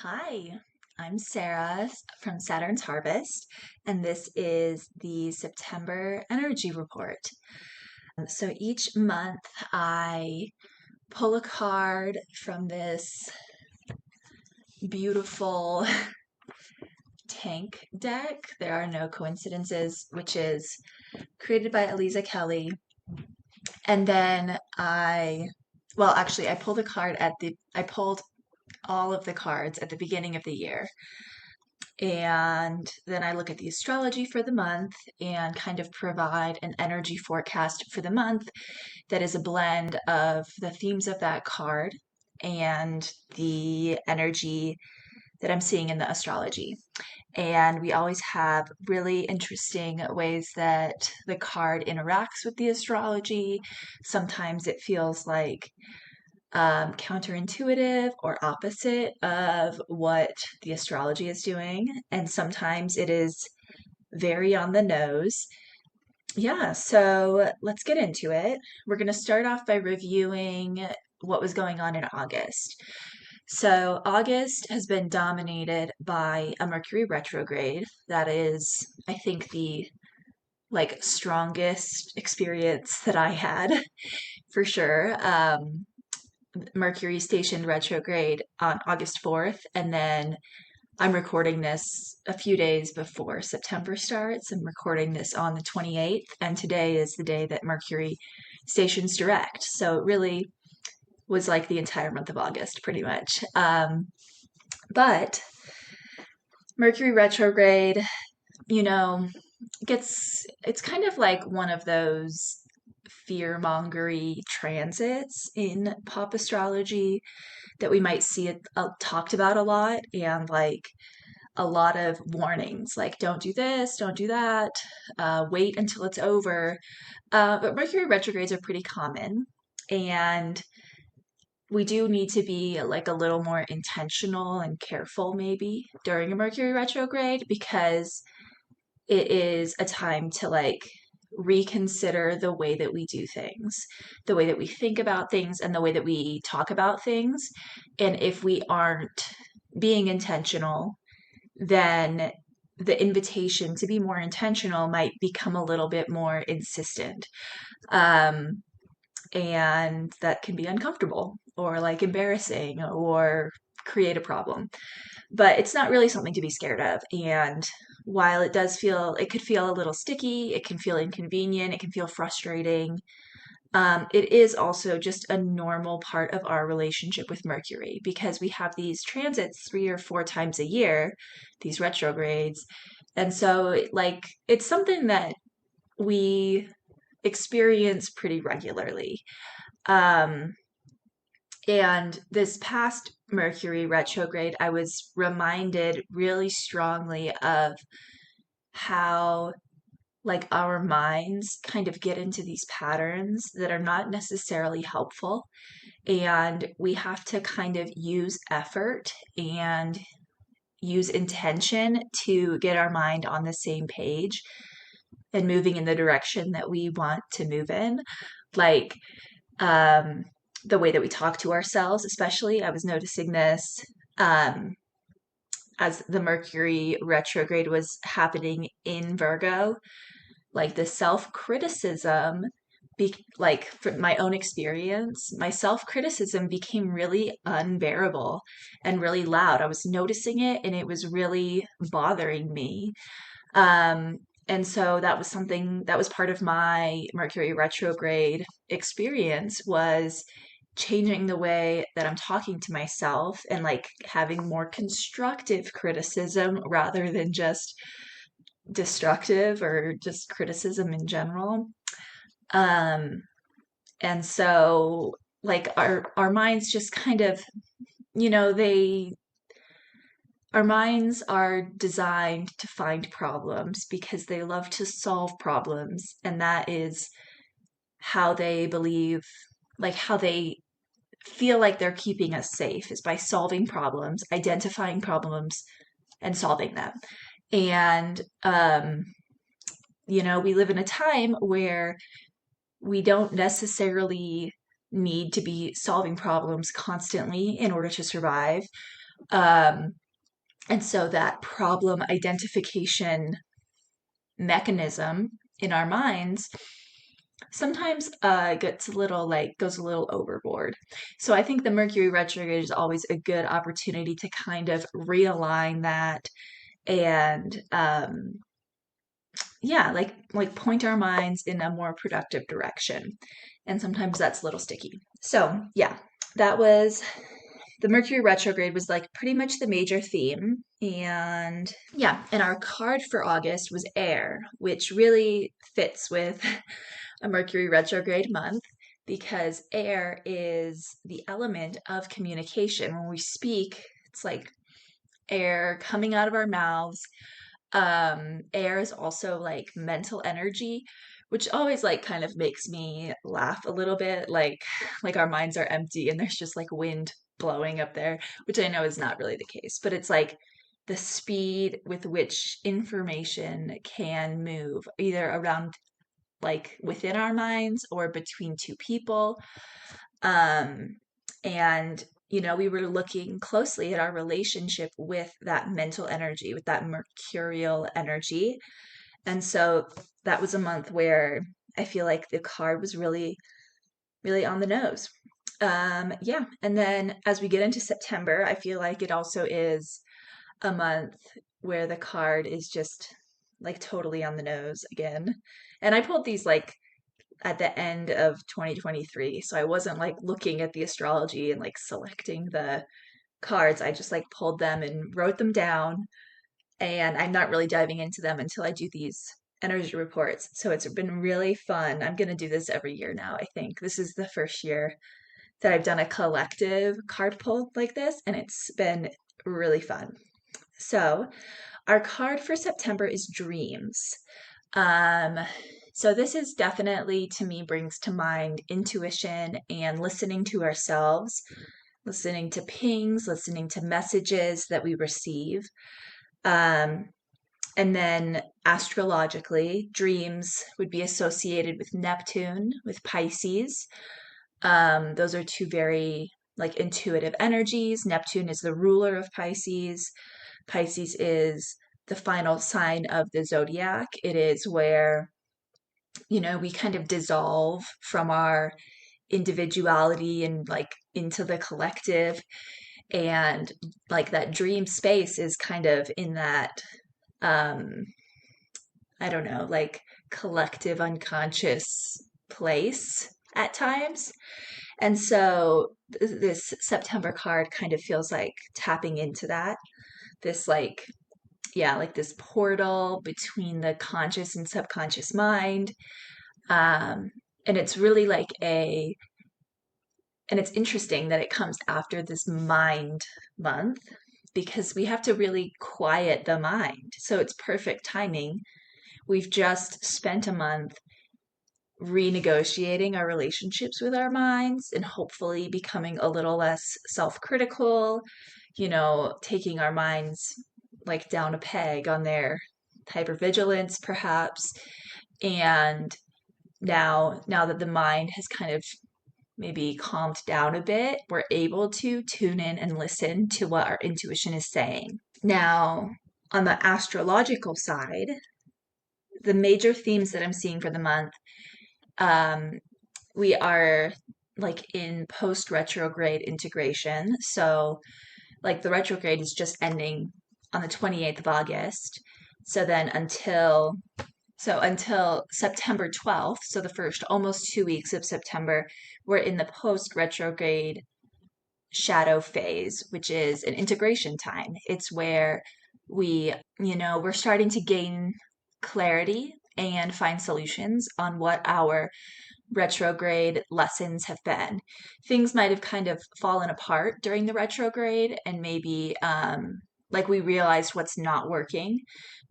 Hi, I'm Sarah from Saturn's Harvest, and this is the September energy report. So each month I pull a card from this beautiful tank deck. There are no coincidences, which is created by Eliza Kelly. And then I pulled a card I pulled all of the cards at the beginning of the year. And then I look at the astrology for the month and kind of provide an energy forecast for the month that is a blend of the themes of that card and the energy that I'm seeing in the astrology. And we always have really interesting ways that the card interacts with the astrology. Sometimes it feels like counterintuitive or opposite of what the astrology is doing. And sometimes it is very on the nose. Yeah, so let's get into it. We're going to start off by reviewing what was going on in August. So, August has been dominated by a Mercury retrograde. That is, I think, the strongest experience that I had for sure. Mercury stationed retrograde on August 4th, and then I'm recording this a few days before September starts. I'm recording this on the 28th, and today is the day that Mercury stations direct. So it really was like the entire month of August, pretty much. But Mercury retrograde, you know, it's kind of like one of those fear-mongery transits in pop astrology that we might see it talked about a lot, and like a lot of warnings like don't do this, don't do that, wait until it's over. But Mercury retrogrades are pretty common, and we do need to be like a little more intentional and careful maybe during a Mercury retrograde, because it is a time to reconsider the way that we do things, the way that we think about things, and the way that we talk about things. And if we aren't being intentional, then the invitation to be more intentional might become a little bit more insistent. Um, and that can be uncomfortable or like embarrassing or create a problem. But it's not really something to be scared of. And while it could feel a little sticky, it can feel inconvenient, it can feel frustrating. It is also just a normal part of our relationship with Mercury, because we have these transits 3 or 4 times a year, these retrogrades. And so, it's something that we experience pretty regularly. Um, and this past Mercury retrograde, I was reminded really strongly of how our minds kind of get into these patterns that are not necessarily helpful, and we have to kind of use effort and use intention to get our mind on the same page and moving in the direction that we want to move in. Like, um, the way that we talk to ourselves, especially, I was noticing this um, as the Mercury retrograde was happening in Virgo. Like the self criticism, from my own experience, my self criticism became really unbearable and really loud. I was noticing it, and it was really bothering me. Um, and so that was something that was part of my Mercury retrograde experience, was changing the way that I'm talking to myself and like having more constructive criticism rather than just destructive or just criticism in general. Um, and so our minds just kind of, you know, they our minds are designed to find problems because they love to solve problems, and that is how they believe, how they feel like they're keeping us safe, is by solving problems, identifying problems, and solving them. And we live in a time where we don't necessarily need to be solving problems constantly in order to survive. Um, and so that problem identification mechanism in our minds sometimes gets a little like goes a little overboard. So I think the Mercury retrograde is always a good opportunity to kind of realign that and yeah, like point our minds in a more productive direction. And sometimes that's a little sticky. So yeah, that was the Mercury retrograde was like pretty much the major theme. And yeah, and our card for August was air, which really fits with a Mercury retrograde month because air is the element of communication. When we speak, it's like air coming out of our mouths. Air is also like mental energy, which always like kind of makes me laugh a little bit, like our minds are empty and there's just like wind blowing up there, which I know is not really the case, but it's like the speed with which information can move either around like within our minds or between two people. Um, and, we were looking closely at our relationship with that mental energy, with that mercurial energy. And so that was a month where I feel like the card was really, really on the nose. Yeah. And then as we get into September, I feel like it also is a month where the card is just like totally on the nose again. And I pulled these like at the end of 2023. So I wasn't like looking at the astrology and like selecting the cards. I just like pulled them and wrote them down. And I'm not really diving into them until I do these energy reports. So it's been really fun. I'm going to do this every year now, I think. This is the first year that I've done a collective card pull like this, and it's been really fun. So, our card for September is dreams. Um, so this is definitely to me brings to mind intuition and listening to ourselves, listening to pings, listening to messages that we receive. Um, and then astrologically, dreams would be associated with Neptune, with Pisces. Those are two very like intuitive energies. Neptune is the ruler of Pisces. Pisces is the final sign of the zodiac. It is where, we kind of dissolve from our individuality and like into the collective. And like that dream space is kind of in that, um, I don't know, like collective unconscious place at times. And so this September card kind of feels like tapping into that. This like yeah, like this portal between the conscious and subconscious mind. Um, and it's really like and it's interesting that it comes after this mind month because we have to really quiet the mind. So it's perfect timing. We've just spent a month renegotiating our relationships with our minds and hopefully becoming a little less self critical, taking our minds like down a peg on their hypervigilance, perhaps. And now that the mind has kind of maybe calmed down a bit, we're able to tune in and listen to what our intuition is saying. Now, on the astrological side, the major themes that I'm seeing for the month, um, we are like in post retrograde integration. So, like the retrograde is just ending on the 28th of August. So then until September 12th, so the first almost 2 weeks of September, we're in the post retrograde shadow phase, which is an integration time. It's where we're starting to gain clarity and find solutions on what our retrograde lessons have been. Things might have kind of fallen apart during the retrograde, and maybe like we realized what's not working,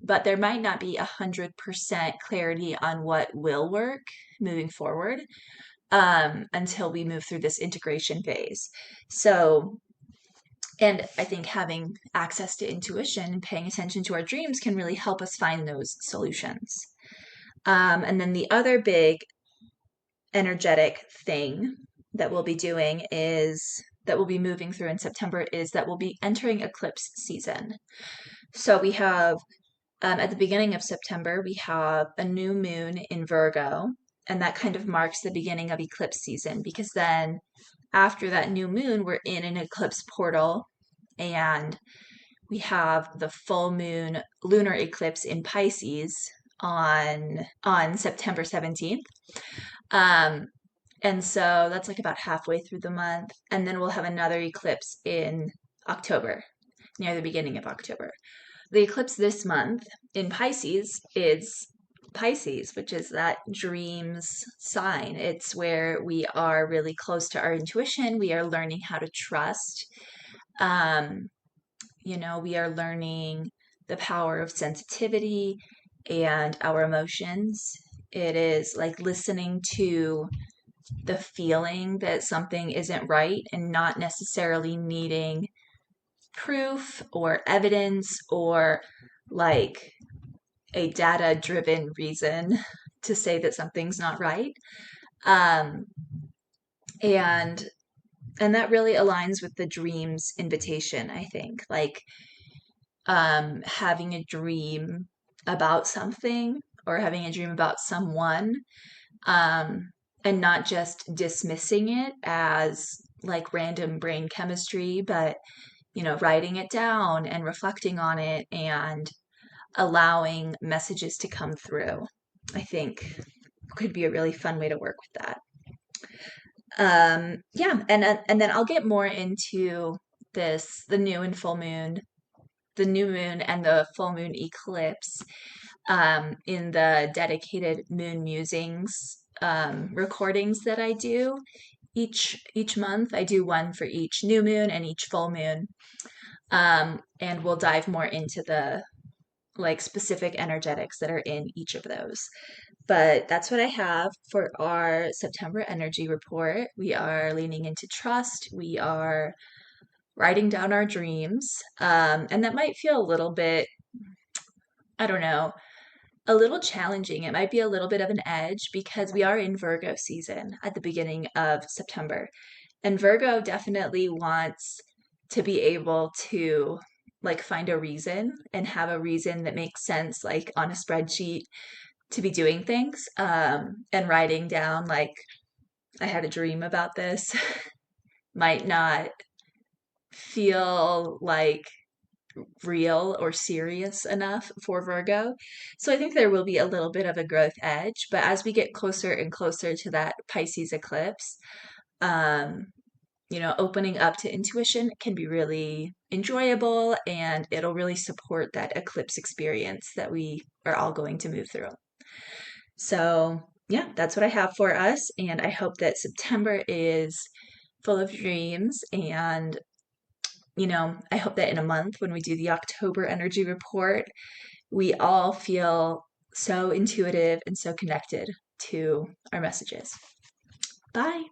but there might not be 100% clarity on what will work moving forward until we move through this integration phase. So, and I think having access to intuition and paying attention to our dreams can really help us find those solutions. And then the other big energetic thing that we'll be doing is that we'll be moving through in September is that we'll be entering eclipse season. So we have at the beginning of September, we have a new moon in Virgo, and that kind of marks the beginning of eclipse season because then after that new moon, we're in an eclipse portal, and we have the full moon lunar eclipse in Pisces on September 17th. Um, and so that's like about halfway through the month. And then we'll have another eclipse in October, near the beginning of October. The eclipse this month in Pisces is Pisces, which is that dreams sign. It's where we are really close to our intuition. We are learning how to trust. Um, we are learning the power of sensitivity and our emotions. It is like listening to the feeling that something isn't right and not necessarily needing proof or evidence or like a data driven reason to say that something's not right. Um, and and that really aligns with the dreams invitation, I think. Like having a dream about something or having a dream about someone, um, and not just dismissing it as like random brain chemistry, but writing it down and reflecting on it and allowing messages to come through, I think could be a really fun way to work with that. Yeah, and then I'll get more into the new and full moon, the new moon and the full moon eclipse in the dedicated moon musings recordings that I do each month. I do one for each new moon and each full moon. And we'll dive more into the like specific energetics that are in each of those. But that's what I have for our September energy report. We are leaning into trust. We are writing down our dreams. And that might feel a little bit, I don't know, a little challenging. It might be a little bit of an edge because we are in Virgo season at the beginning of September. And Virgo definitely wants to be able to like find a reason and have a reason that makes sense, like on a spreadsheet to be doing things. And writing down, like, I had a dream about this might not feel like real or serious enough for Virgo. So I think there will be a little bit of a growth edge, but as we get closer and closer to that Pisces eclipse, um, opening up to intuition can be really enjoyable and it'll really support that eclipse experience that we are all going to move through. So, yeah, that's what I have for us. And I hope that September is full of dreams. And, I hope that in a month when we do the October energy report, we all feel so intuitive and so connected to our messages. Bye.